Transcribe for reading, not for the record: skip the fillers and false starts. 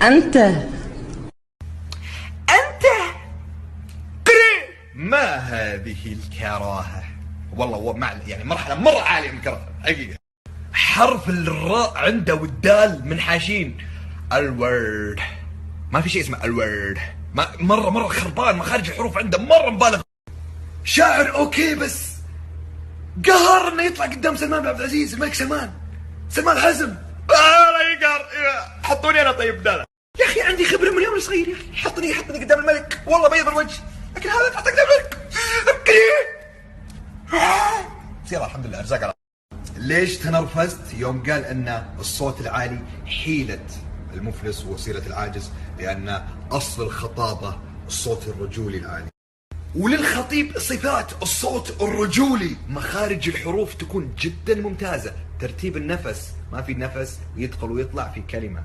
أنت أنت قري. ما هذه الكراهة؟ والله يعني مرحلة مرة عالية من الكراهة حقيقة. حرف الراء عنده والدال منحاشين. الورد، ما في شيء اسمه الورد. مرة خربان، مخارج الحروف عنده مرة مبالغ. شاعر اوكي، بس قهر انه يطلع قدام سلمان بن عبد العزيز، الملك سلمان حزم. لا يقهر. حطوني انا طيب. لا يا اخي عندي خبره من يوم صغير يا اخي. حطني قدام الملك والله بيض الوجه، لكن هذا تحط قدام الملك. يلا الحمد لله ارزاق الله. ليش تنرفزت يوم قال ان الصوت العالي حيلة المفلس ووسيلة العاجز؟ لان اصل الخطابة الصوت الرجولي العالي، وللخطيب صفات الصوت الرجولي. مخارج الحروف تكون جدا ممتازة، ترتيب النفس، ما في نفس يدخل ويطلع في كلمة.